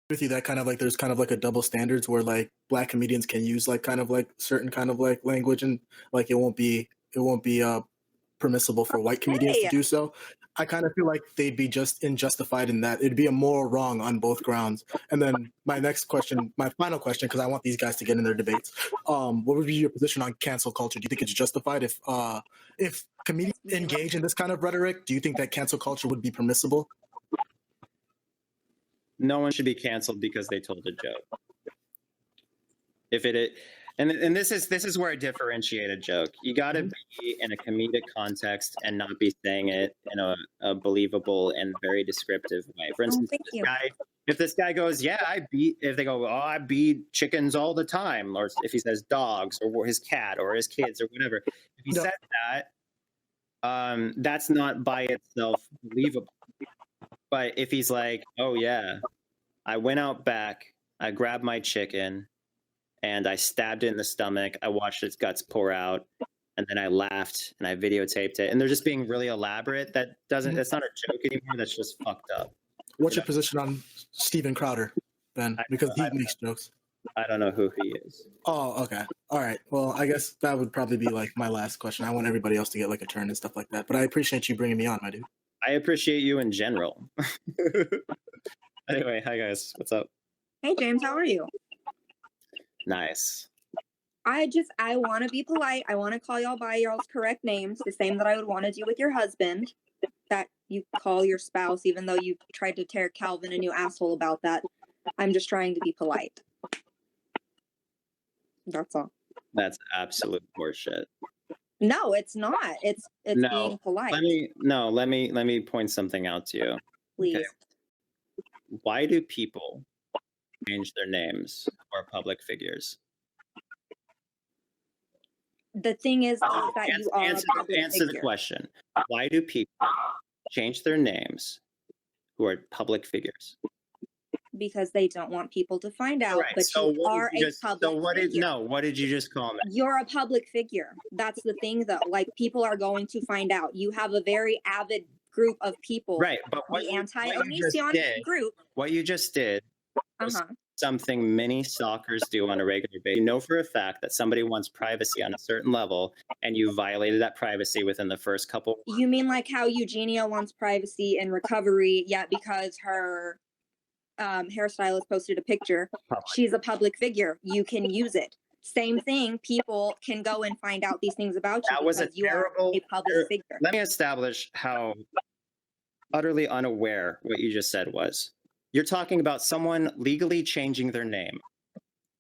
with you that kind of like there's kind of like a double standards where like black comedians can use like kind of like certain kind of like language and like it won't be permissible for white comedians to Hey, do so. I kind of feel like they'd be just unjustified in that. It'd be a moral wrong on both grounds. And then my next question, my final question, because I want these guys to get in their debates. What would be your position on cancel culture? Do you think it's justified if comedians engage in this kind of rhetoric? Do you think that cancel culture would be permissible? No one should be canceled because they told a joke. If it, and this is where I differentiate a joke. You got to be in a comedic context and not be saying it in a believable and very descriptive way. For instance, if this guy goes, yeah, if they go, oh, I beat chickens all the time, or if he says dogs or his cat or his kids or whatever, if he said that, that's not by itself believable. But if he's like, oh yeah, I went out back, I grabbed my chicken, and I stabbed it in the stomach, I watched its guts pour out, and then I laughed and I videotaped it, and they're just being really elaborate, that's not a joke anymore, that's just fucked up. What's your position on Steven Crowder, Ben? Because he makes jokes. I don't know who he is. Oh, okay. All right. Well, I guess that would probably be like my last question. I want everybody else to get like a turn and stuff like that. But I appreciate you bringing me on, my dude. I appreciate you in general. Anyway, hi guys. What's up? hey, James, how are you? Nice. I want to be polite. I want to call y'all by y'all's correct names, the same that I would want to do with your husband, that you call your spouse, even though you tried to tear Calvin a new asshole about that. I'm just trying to be polite. That's all. That's absolute horseshit. No, it's not. It's No, being polite. let me point something out to you. Please. Okay. Why do people change their names or public figures? The thing is that you are a public Answer the figure. question. Why do people change their names who are public figures? Because they don't want people to find out, Right. but So you are a public figure. What did you just call me? You're a public figure. That's the thing, though. Like, people are going to find out. You have a very avid group of people. Right, but The anti-Onision group. What you just did was Uh-huh. something many stalkers do on a regular basis. You know for a fact that somebody wants privacy on a certain level, and you violated that privacy within the first couple. You mean like how Eugenia wants privacy in recovery, yet because her hairstylist posted a picture, she's a public figure. You can use it. Same thing. People can go and find out these things about you because you are a public figure. Let me establish how utterly unaware what you just said was. You're talking about someone legally changing their name,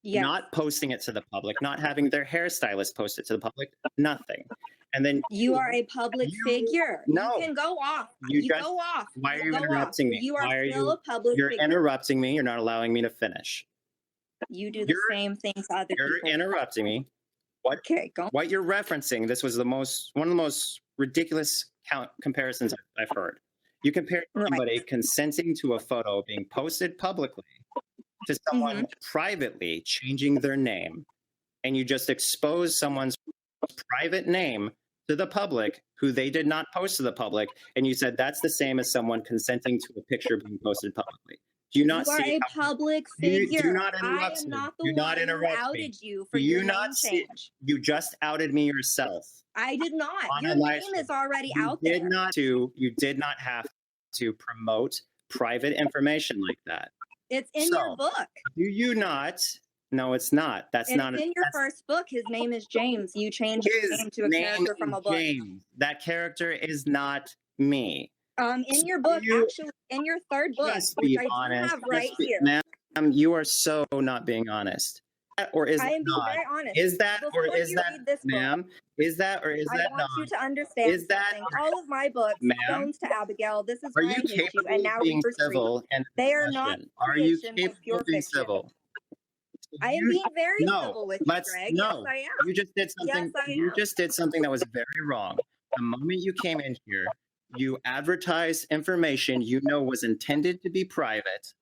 not posting it to the public, not having their hairstylist post it to the public, nothing. And then you are a public figure. No, you can go off. Go off. Why are you interrupting me? You are still a public figure. You're interrupting me. You're not allowing me to finish. You do the same things other people. You're interrupting me. What you're referencing, this was one of the most ridiculous comparisons I've heard. You compare somebody consenting to a photo being posted publicly to someone privately changing their name, and you just expose someone's private name to the public who they did not post to the public, and you said that's the same as someone consenting to a picture being posted publicly. Do you not see? You are a public figure. Do not interrupt I am me. not the one who outed you for your name change. You just outed me yourself. I did not. Your name is already out there. You did not have to promote private information like that. It's in your book. Do you not? No, it's not. It's in your first book. His name is James. You changed his name to a character from a book. James. That character is not me. In your book, actually, in your third book, which I do have right here. Ma'am, you are so not being honest. Or is I am it being not? very honest. Is that Before or is you that, read this ma'am? book, is that or is that not? I want you to understand Is that something. All of my books, Stones to Abigail, This Is Are Why I you Hate You, capable and Now of being Reaper civil Street. and They are not Are you creations of capable pure of being fiction. civil? I am being very No, civil with you, let's Greg. no. Yes, I am. You just did something. Yes, I You am. just did something that was very wrong. The moment you came in here, you advertised information you know was intended to be private.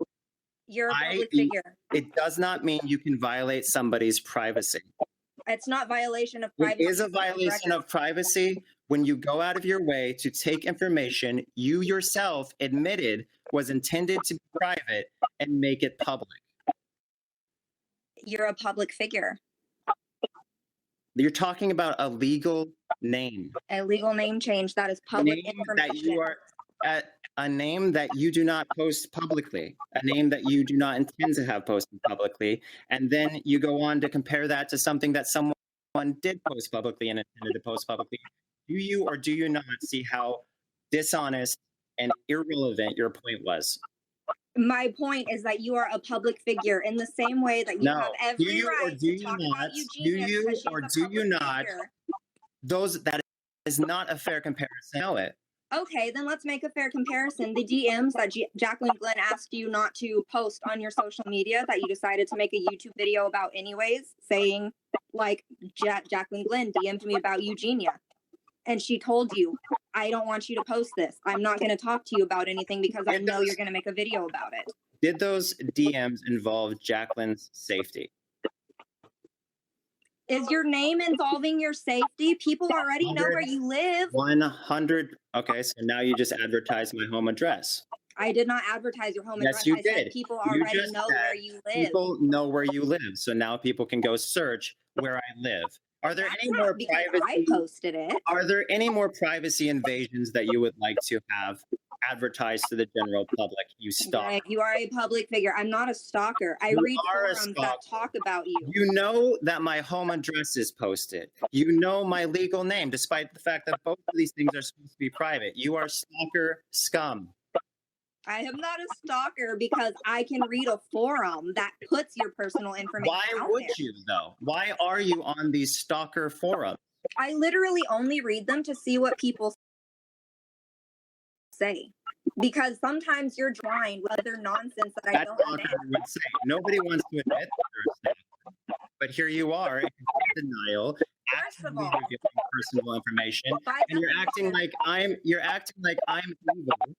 You're a public figure. It does not mean you can violate somebody's privacy. It's not violation of privacy. It is a violation of privacy when you go out of your way to take information you yourself admitted was intended to be private, and make it public? You're a public figure. You're talking about a legal name. A legal name change that is public Name information. that you are at a name that you do not post publicly, a name that you do not intend to have posted publicly, and then you go on to compare that to something that someone did post publicly and intended to post publicly. Do you or do you not see how dishonest and irrelevant your point was? My point is that you are a public figure in the same way that you No. have Do every you or right do to you talk not? about Do Eugenia you because she's or a do you public not? figure. That is not a fair comparison. Know it. Okay, then let's make a fair comparison. The DMs that Jacqueline Glenn asked you not to post on your social media that you decided to make a YouTube video about anyways, saying like Jacqueline Glenn DM'd me about Eugenia. And she told you, I don't want you to post this. I'm not going to talk to you about anything because I know you're going to make a video about it. Did those DMs involve Jacqueline's safety? Is your name involving your safety? People already know where you live. 100. Okay, so now you just advertised my home address. I did not advertise your home Yes, address. you I said did. people You already just know said where you live. People know where you live, so now people can go search where I live. Are there That's any not more because privacy? I posted it. Are there any more privacy invasions that you would like to have advertised to the general public? You stalker. Greg, you are a public figure. I'm not a stalker. I You read are a forums that stalker. talk about you. You know that my home address is posted. You know my legal name, despite the fact that both of these things are supposed to be private. You are stalker scum. I am not a stalker because I can read a forum that puts your personal information Why out would there. you, though? Why are you on these stalker forums? I literally only read them to see what people say. Because sometimes you're drawing with other nonsense that I That don't stalker understand. would say. Nobody wants to admit that they're a stalker. But here you are in denial, First of actively all, revealing personal information, by and you're acting definition, like I'm evil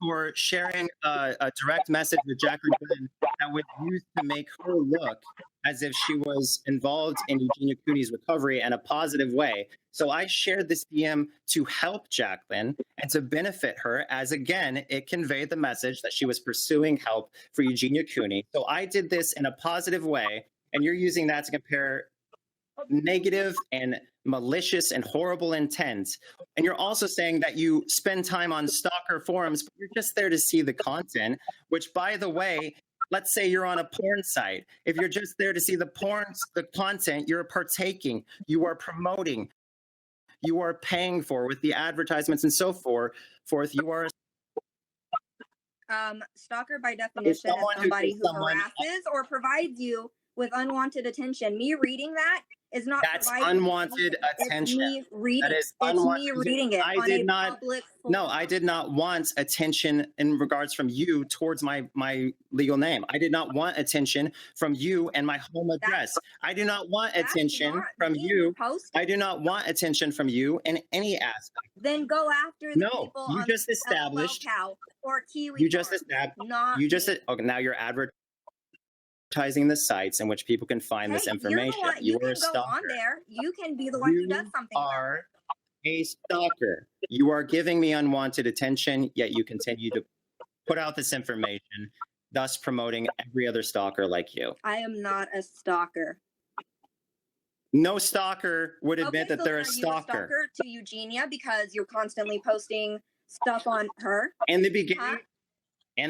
for sharing a direct message with Jacqueline Glenn that was used to make her look as if she was involved in Eugenia Cooney's recovery in a positive way. So I shared this DM to help Jacqueline and to benefit her, as again, it conveyed the message that she was pursuing help for Eugenia Cooney. So I did this in a positive way, and you're using that to compare negative and malicious and horrible intent. And you're also saying that you spend time on stalker forums, but you're just there to see the content, which, by the way, let's say you're on a porn site. If you're just there to see the content, you're partaking, you are promoting, you are paying for with the advertisements and so forth. You are stalker by definition is somebody who harasses or provides you with unwanted attention. Me reading that is not that's unwanted attention. It's me reading. That is it's unwanted. me reading it. I did not. No, I did not want attention in regards from you towards my legal name. I did not want attention from you and my home address. I do not want attention from you. I do not want attention from you in any aspect. Then go after the people you on just established. Cow or Kiwi. You just established. Not. You just. Okay, now you're advertising the sites in which people can find this information. You are a can stalker. Go on there. You can be the one who does something. You are a stalker. You are giving me unwanted attention, yet you continue to put out this information, thus promoting every other stalker like you. I am not a stalker. No stalker would admit that they're a stalker. You a stalker to Eugenia because you're constantly posting stuff on her? In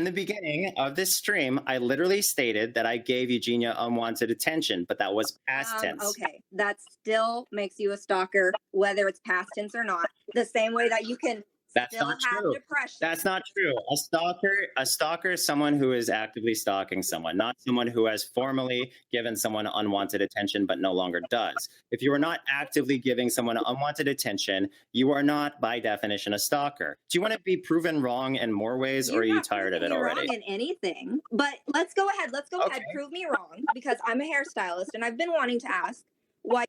the beginning of this stream, I literally stated that I gave Eugenia unwanted attention, but that was past tense. Okay, that still makes you a stalker, whether it's past tense or not. The same way that you can still have depression. That's not true. A stalker is someone who is actively stalking someone, not someone who has formally given someone unwanted attention but no longer does. If you are not actively giving someone unwanted attention, you are not, by definition, a stalker. Do you want to be proven wrong in more ways, or are you tired of it already? Wrong in anything, but let's go ahead. Prove me wrong, because I'm a hairstylist and I've been wanting to ask why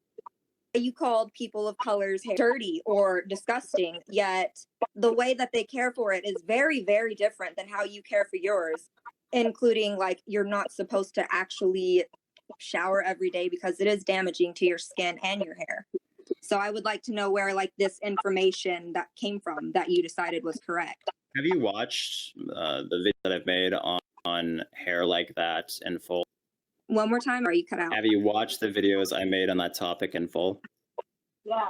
you called people of color's hair dirty or disgusting, yet the way that they care for it is very, very different than how you care for yours, including like you're not supposed to actually shower every day because it is damaging to your skin and your hair. So I would like to know where like this information that came from that you decided was correct. Have you watched the video that I've made on on hair like that in full? One more time, or you cut out? Have you watched the videos I made on that topic in full? Yeah.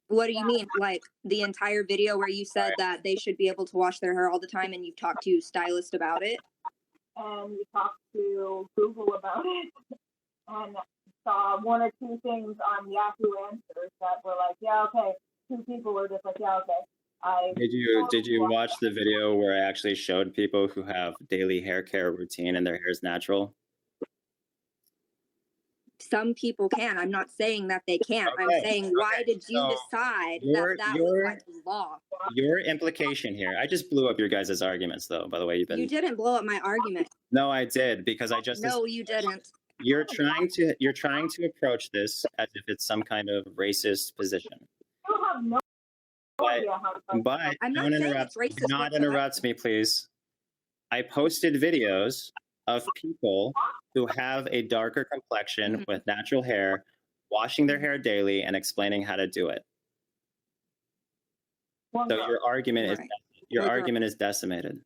What do you mean? Like the entire video where you said that they should be able to wash their hair all the time, and you've talked to stylist about it? And we talked to Google about it and saw one or two things on Yahoo Answers that were like, yeah, okay. Two people were just like, yeah, okay. Did you watch the video where I actually showed people who have daily hair care routine and their hair is natural? Some people can. I'm not saying that they can't. Okay, I'm saying, why did you so decide your- that your- was like law? Your implication here, I just blew up your guys' arguments though, by the way. You didn't blow up my argument. No, I did, because I just No, you didn't. you're trying to approach this as if it's some kind of racist position. You have no idea how to But I'm not don't saying interrupt, it's racist do not whatsoever. interrupt me, please. I posted videos of people who have a darker complexion Mhm. with natural hair, washing their hair daily and explaining how to do it. So your argument Right. is decimated.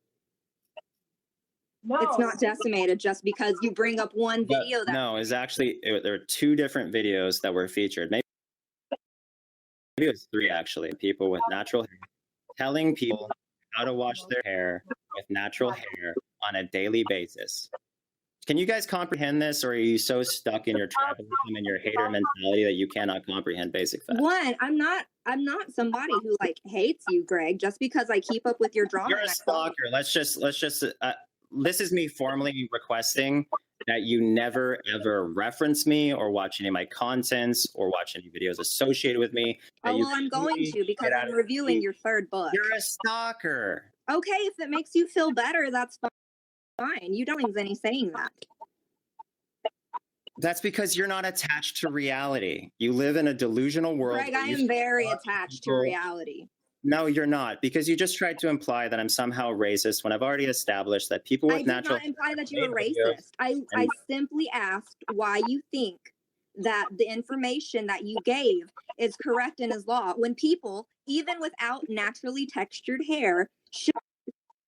No, It's not decimated just because you bring up one But video that no, it's actually there were two different videos that were featured. Maybe it was three actually. People with natural hair telling people how to wash their hair with natural hair on a daily basis. Can you guys comprehend this, or are you so stuck in your tribalism and your hater mentality that you cannot comprehend basic facts? one, I'm not somebody who like hates you, Greg, just because I keep up with your drama. You're a and I follow stalker. Let's just. This is me formally requesting that you never ever reference me or watch any of my contents or watch any videos associated with me. that Oh, you well, I'm going completely to because get out I'm of reviewing me. your third book. You're a stalker. Okay, if it makes you feel better, that's fine. You don't think any saying that. That's because you're not attached to reality. You live in a delusional world. Greg, where I you am very thought attached to people- reality. No, you're not, because you just tried to imply that I'm somehow racist when I've already established that people with I did natural not imply that you were made videos racist. I simply asked why you think that the information that you gave is correct and is law when people, even without naturally textured hair, should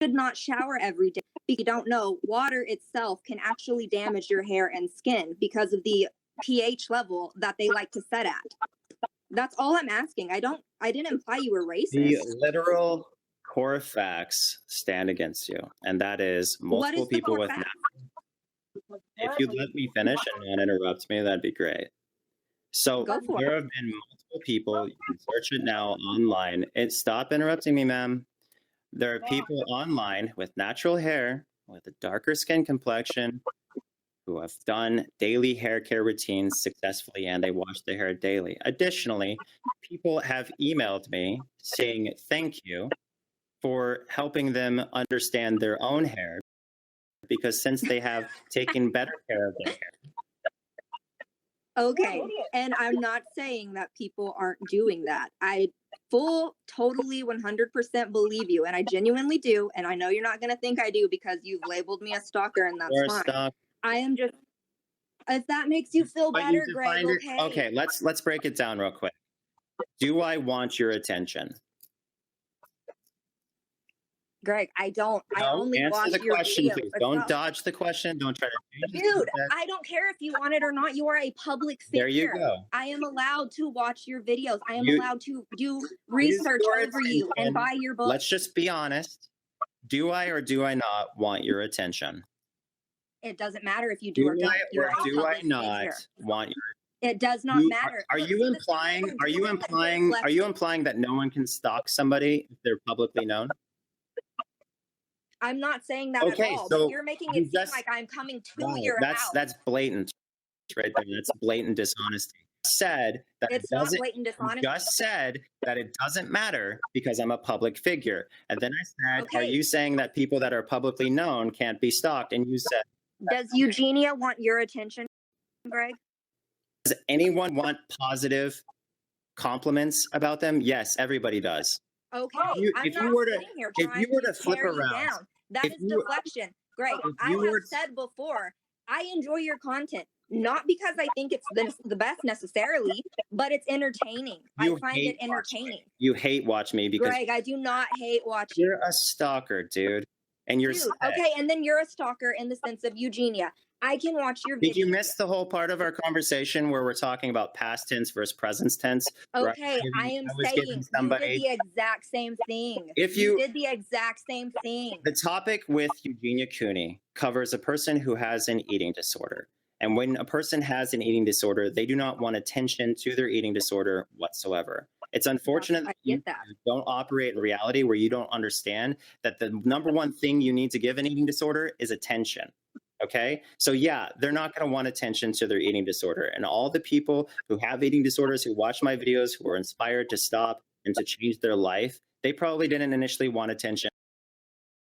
not shower every day. Because you don't know, water itself can actually damage your hair and skin because of the pH level that they like to set at. That's all I'm asking. I didn't imply you were The racist. literal core facts stand against you, and that is What multiple is the people core with fact? If you let me finish and not interrupt me, that'd be great. So Go for there have been multiple people, you can search it now online. Stop interrupting me, ma'am. There are people online with natural hair, with a darker skin complexion, who have done daily hair care routines successfully, and they wash their hair daily. Additionally, people have emailed me saying thank you for helping them understand their own hair, because since they have taken better care of their hair. Okay, and I'm not saying that people aren't doing that. I totally 100% believe you, and I genuinely do, and I know you're not going to think I do because you've labeled me a stalker, and that's You're a fine. stalker. I am just, if that makes you feel But you better, Greg, defined it. okay. Okay, let's break it down real quick. Do I want your attention? Greg, I don't. I No, only answer watch the your question, videos. please. That's Don't not- dodge the question. Don't try to change the Dude, subject. I don't care if you want it or not. You are a public figure. There you go. I am allowed to watch your videos. I am You- allowed to do research your over you and attention. buy your books. Let's just be honest. Do I or do I not want your attention? It doesn't matter if you do, Do or don't. I You're or a do I public not figure. want your? It does not matter. Are Look, you the thing implying? we're Are you doing that implying? Are you deflects- implying that no one can stalk somebody if they're publicly known? I'm not saying that Okay, at all. so But you're making you it seem just- like I'm coming to Wow, your house. that's blatant, right there. That's blatant dishonesty. Said that It's it not doesn't. blatant You dishonesty. just said that it doesn't matter because I'm a public figure, and then I said, "Are Okay. you saying that people that are publicly known can't be stalked?" And you said, Does Eugenia want your attention, Greg? "Does anyone want positive compliments about them?" Yes, everybody does. Okay, you- I'm if you not were to- sitting here if trying you were to to flip tear you around, down. That if is you- deflection. Greg, if I you have were- said before, I enjoy your content, not because I think it's the best necessarily, but it's entertaining. You I find hate it entertaining. You hate watch me because Greg, I do not hate watching. you're a stalker, dude. and you're Dude, sad. okay, and then you're a stalker in the sense of Eugenia. I can watch your videos. Did you miss the whole part of our conversation where we're talking about past tense versus present tense? where Okay, I am was giving saying you somebody- did the exact same thing. If You you- did the exact same thing. The topic with Eugenia Cooney covers a person who has an eating disorder. And when a person has an eating disorder, they do not want attention to their eating disorder whatsoever. It's unfortunate I that you get that. don't operate in reality where you don't understand that the number one thing you need to give an eating disorder is attention. Okay. So yeah, they're not going to want attention to their eating disorder. And all the people who have eating disorders, who watch my videos, who are inspired to stop and to change their life, they probably didn't initially want attention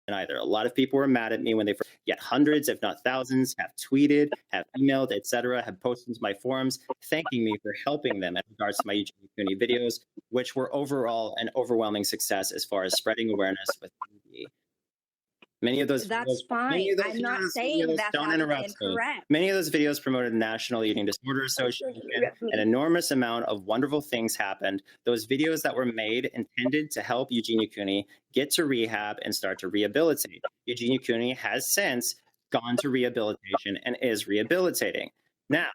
either. A lot of people were mad at me when they first, yet hundreds, if not thousands, have tweeted, have emailed, etc., have posted to my forums, thanking me for helping them in regards to my Eugenia Cooney videos, which were overall an overwhelming success as far as spreading awareness with TV. Many of those That's videos, fine. many of those I'm not videos- saying videos- that don't that is interrupt me. incorrect. Many of those videos promoted the National Eating Disorder Association. An enormous amount of wonderful things happened. Those videos that were made intended to help Eugenia Cooney get to rehab and start to rehabilitate. Eugenia Cooney has since gone to rehabilitation and is rehabilitating. Now,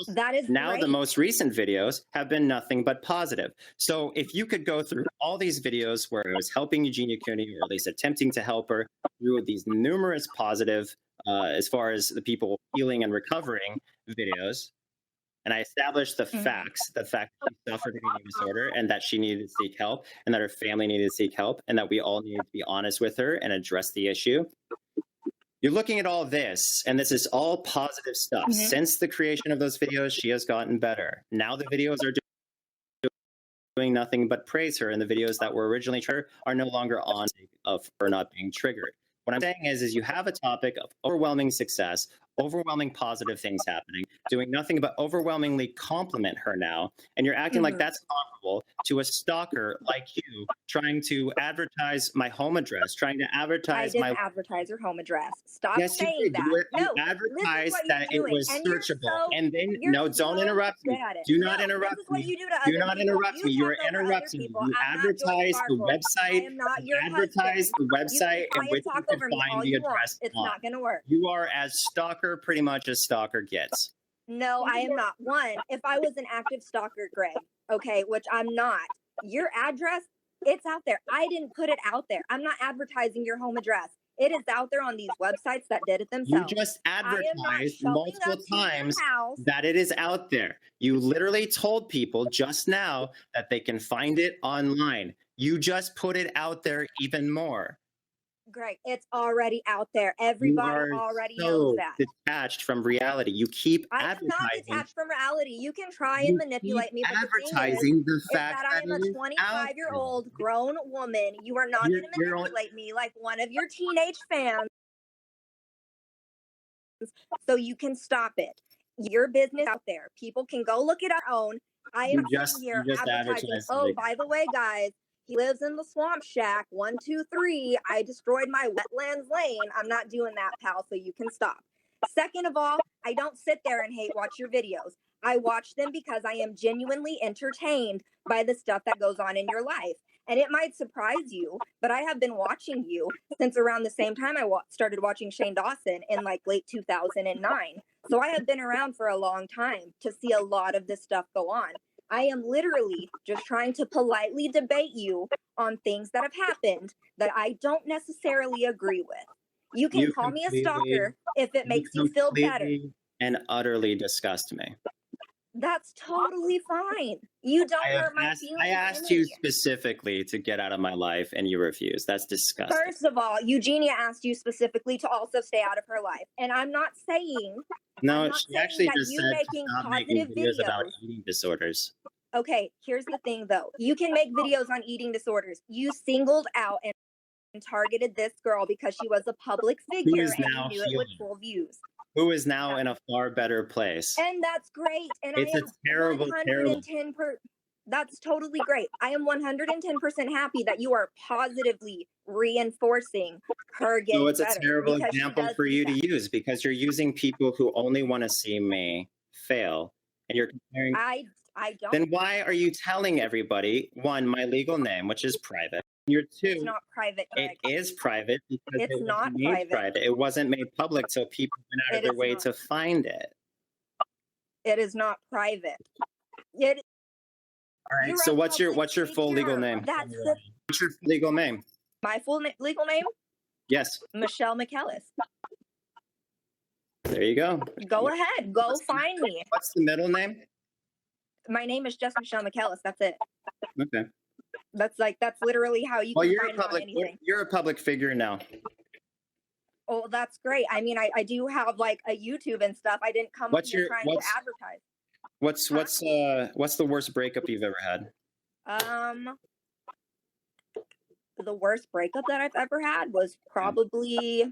That is the great. most recent videos have been nothing but positive. So if you could go through all these videos where I was helping Eugenia Cooney, or at least attempting to help her through these numerous positive, as far as the people healing and recovering videos, and I established the facts, the fact that she suffered an eating disorder and that she needed to seek help and that her family needed to seek help and that we all needed to be honest with her and address the issue. You're looking at all this, and this is all positive stuff. Since the creation of those videos, she has gotten better. Now the videos are doing nothing but praise her, and the videos that were originally triggered are no longer on of her not being triggered. What I'm saying is you have a topic of overwhelming success, overwhelming positive things happening, doing nothing but overwhelmingly compliment her now, and you're acting like that's comparable to a stalker like you trying to advertise my home address, trying to I advertise didn't my advertise your home address. Stop Yes, you saying did. that. You No, this is advertised what you're that it doing, was and you're searchable. so- And then, you're no, don't so interrupt me. good at it. Do not No, interrupt this is what me. you do to Do other not people. interrupt You me. You are talk over other interrupting me. people. You I'm not Joy advertised the Sparkle. I website. am not You your advertised husband. the You website can in try which and you talk could over me all find the you want. address It's on. not going to work. You are as stalker pretty much as stalker gets. No, I am not. One, if I was an active stalker, Greg, okay, which I'm not, your address, it's out there. I didn't put it out there. I'm not advertising your home address. It is out there on these websites that did it You themselves. just I am not advertised showing multiple up to your times house. that it is out there. You literally told people just now that they can find it online. You just put it out there even more. Greg, it's already out there. You Everybody are already so knows that. detached from reality. You keep I am not advertising. detached from reality. You can try You and manipulate keep me, but the thing advertising the is fact that I am a it is out 25-year-old grown woman. You are not You're- going to you're only- manipulate me like one of your teenage fans. So you can stop it. Your business out there. People can go look it up on their own. I am sitting here advertising. advertised Oh, it. by the way, guys, he lives in the swamp shack. 1, 2, 3. I destroyed my wetlands lane. I'm not doing that, pal. So you can stop. Second of all, I don't sit there and hate watch your videos. I watch them because I am genuinely entertained by the stuff that goes on in your life. And it might surprise you, but I have been watching you since around the same time I started watching Shane Dawson in like late 2009. So I have been around for a long time to see a lot of this stuff go on. I am literally just trying to politely debate you on things that have happened that I don't necessarily agree with. You can call me a stalker if it makes you feel better. completely and utterly disgust me. That's totally fine. You don't hurt my feelings. I asked you specifically to get out of my life and you refused. That's disgusting. First of all, Eugenia asked you specifically to also stay out of her life. And I'm not saying No, not she saying actually that just you said to making stop making positive videos about videos- eating disorders. okay, here's the thing though. You can make videos on eating disorders. You singled out and targeted this girl because she was a public figure is and now you knew it would healing. pull views. Who is now in a far better place. And that's great. And It's I a am terrible, 110 that's totally great. I am 110% happy that you are positively reinforcing her getting So it's a better, terrible because she example does for do you that. to use because you're using people who only want to see me fail. And you're comparing. I don't. Then why are you telling everybody, one, my legal name, which is private? You're It's two. not private, Greg. It is private because It's it was not made private. It wasn't made public, so people went out of It their is way not. to find it. It is not private. It, All right. you're So a what's your public full legal figure. name? That's the, What's your legal name? my full legal name, Yes. Michelle McKellis. There you go. Go ahead. Go What's the- find me. What's the middle name? My name is just Michelle McKellis. That's it. Okay. That's literally how you Well, can you're a find me on public. anything. You're a public figure now. Oh, that's great. I mean, I do have like a YouTube and stuff. I didn't come What's here your- trying what's- to advertise. What's the worst breakup you've ever had? The worst breakup that I've ever had was probably,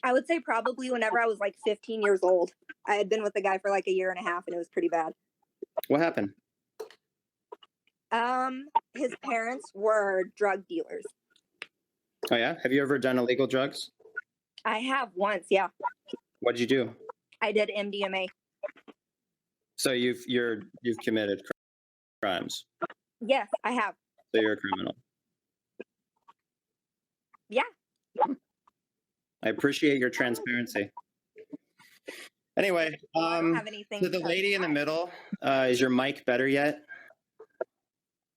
I would say probably whenever I was like 15 years old. I had been with a guy for like a year and a half and it was pretty bad. What happened? His parents were drug dealers. Oh yeah. Have you ever done illegal drugs? I have once, yeah. What'd you do? I did MDMA. So you've committed crimes. Yes, I have. So you're a criminal. Yeah. I appreciate your transparency. Anyway, I don't have anything. so the to lady in the hide. middle, is your mic better yet?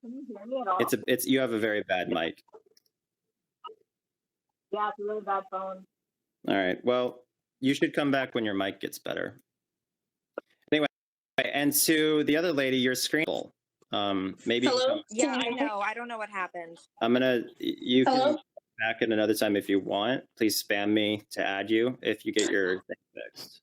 Can you hear me at all? It's you have a very bad mic. Yeah, it's a really bad phone. All right. Well, you should come back when your mic gets better. Anyway, and to the other lady, your screen. Maybe Hello? Yeah, I know. I don't know what happened. you can Hello? come back at another time if you want. Please spam me to add you if you get your thing fixed.